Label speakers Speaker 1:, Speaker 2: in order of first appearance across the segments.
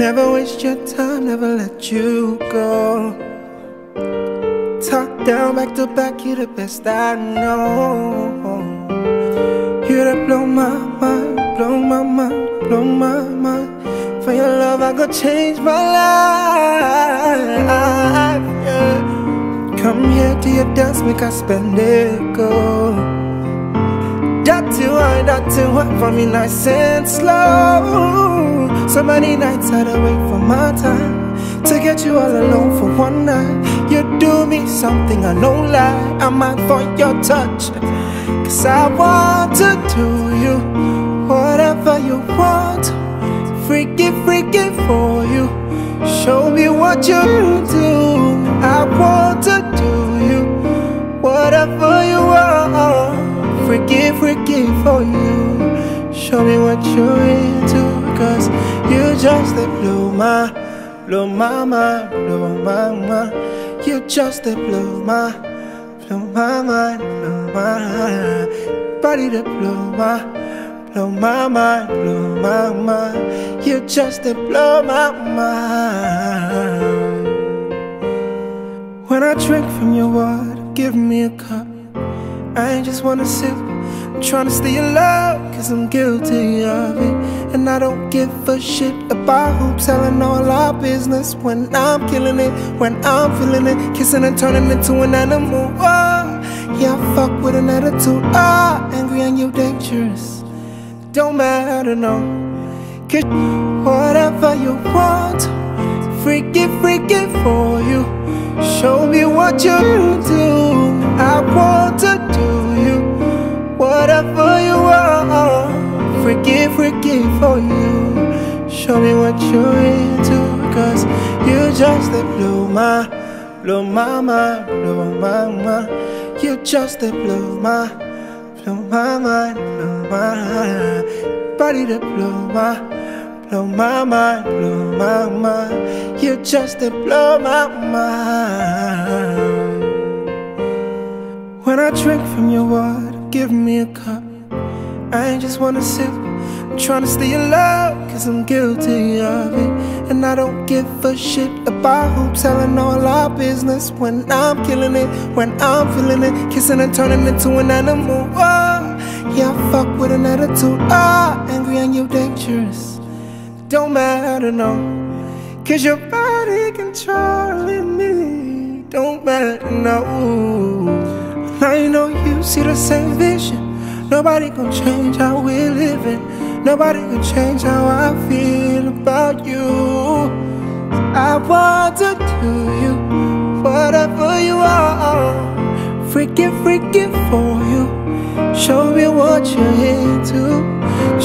Speaker 1: Never waste your time, never let you go. Top down, back to back, you're the best I know. You that blow my mind, blow my mind, blow my mind. For your love I could change my life, yeah. Come here to your dance, make I spend it, go. That to wine for me nice and slow. So many nights I'd wait for my time to get you all alone for one night. You do me something I don't lie, I'm out for your touch. Cause I want to do you whatever you want. Freaky, freaky for you. Show me what you do. I want to do you whatever you want. Freaky, freaky for you. Show me what you're into. Cause you just blow my mind, blow my mind. You just blow my mind, blow my body to blow my mind, blow my mind. You just blow my mind. When I drink from your water, give me a cup. I ain't just wanna sip, I'm tryna stay alive, cause I'm guilty of it. And I don't give a shit about who telling all our business. When I'm killing it, when I'm feeling it, kissing and turning into an animal. Oh, yeah, I fuck with an attitude. Angry and you dangerous. Don't matter, no. Cause whatever you want. Freaky, freaky for you. Show me what you do. I want to do you whatever you want. Freaky, freaky for you. Show me what you're into. Cause you just blow my mind, blow my mind. You just blow my mind, blow my body to blow my mind, blow my mind. You just blow my mind. When I drink from your water, give me a cup. I ain't just wanna sip, I'm tryna stay alive, cause I'm guilty of it. And I don't give a shit about who telling all our business. When I'm killing it, when I'm feeling it, kissing and turning into an animal. Oh, yeah, I fuck with an attitude. Angry and you dangerous. Don't matter, no. Cause your body controlling me. Don't matter, no. I know you see the same vision. Nobody gon' change how we're living. Nobody can change how I feel about you. I want to do you whatever you are. Freaky, freaky for you. Show me what you're into.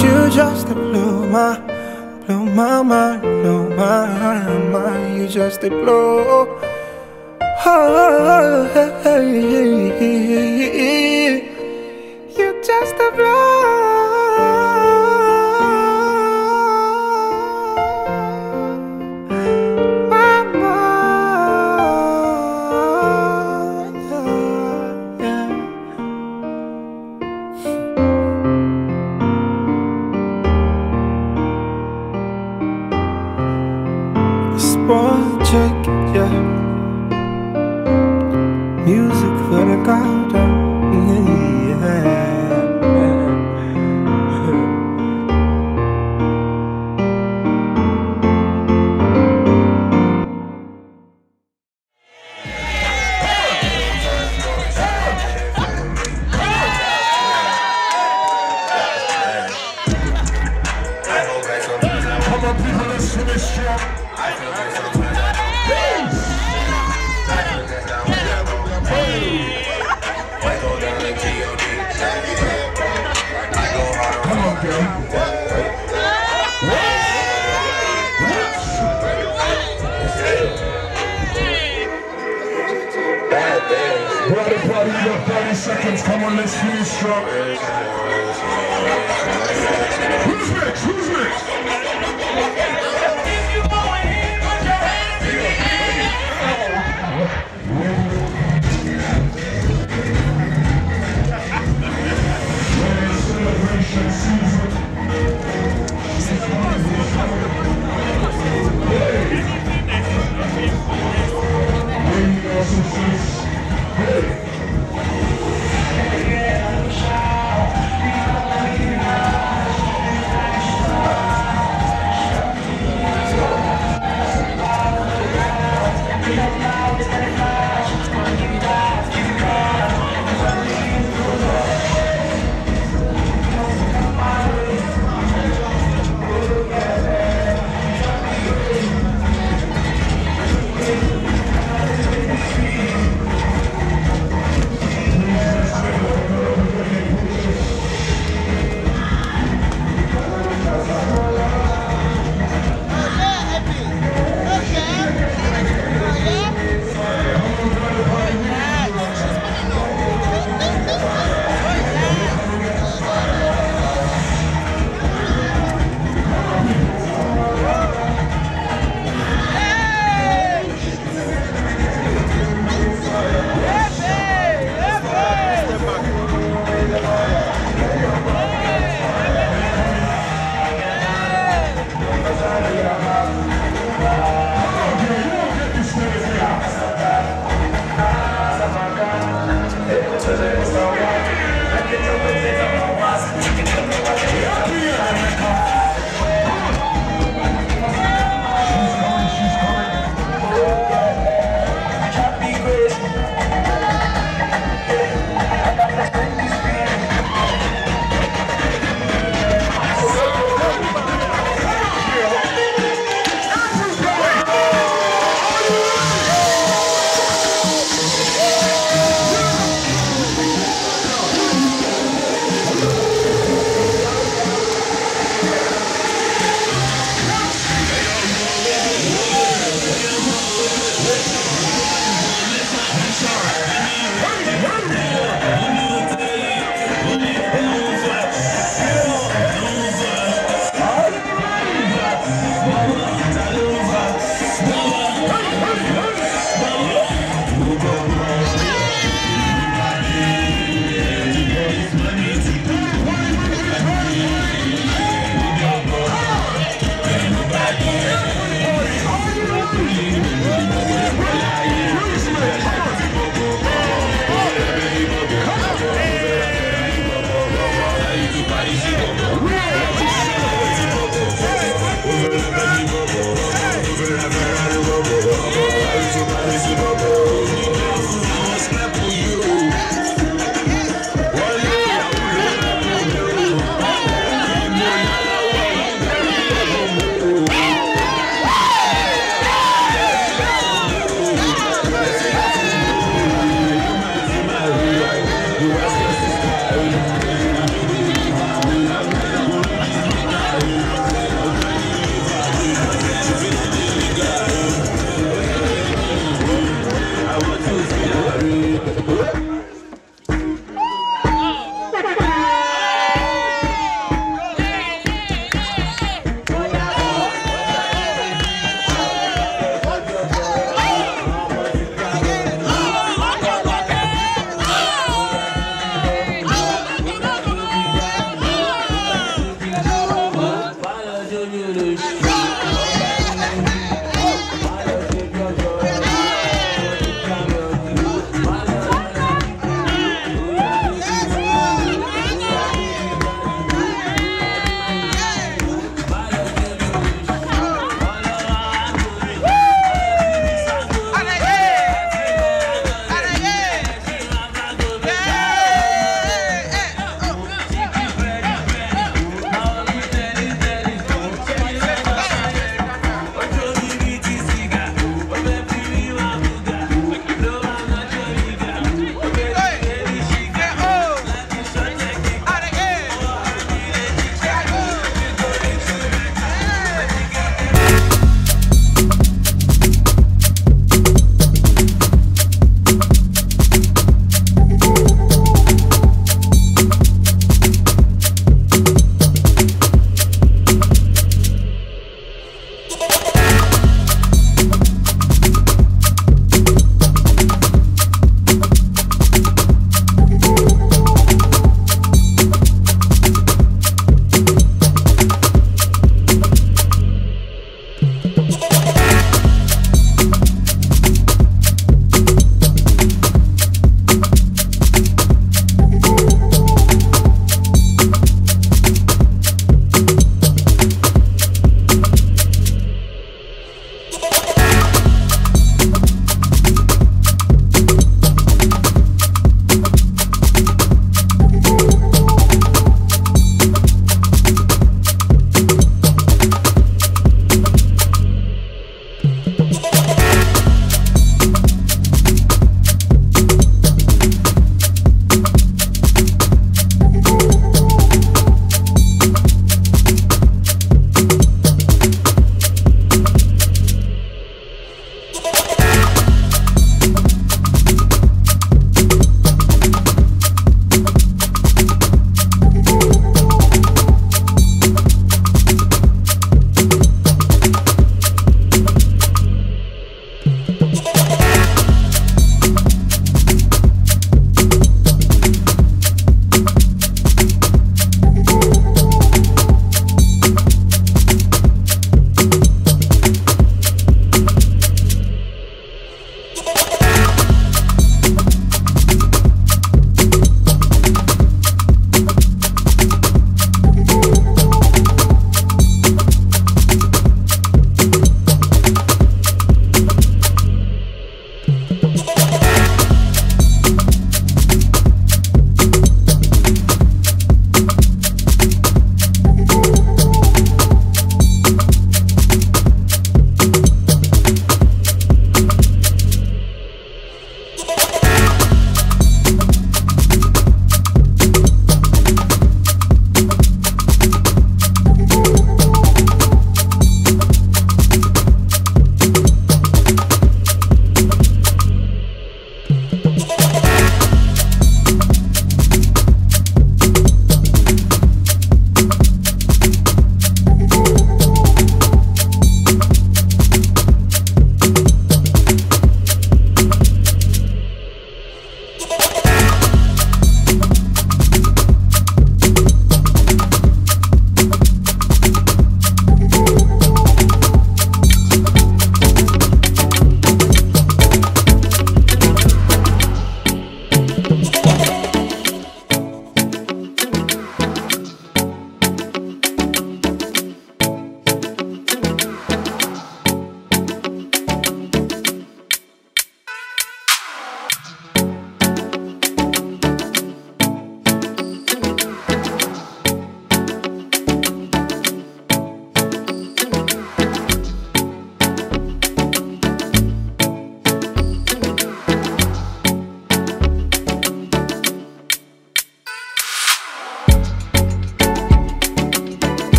Speaker 1: You just blow my mind, blow my mind. You just blow. Oh, hey, you just blow. Chick, yeah. Music for the garden, yeah.
Speaker 2: Come on, people, let's finish strong. Party, you got 30 seconds. Come on, let's finish strong. Who's next? Who's next? Celebration season. shine.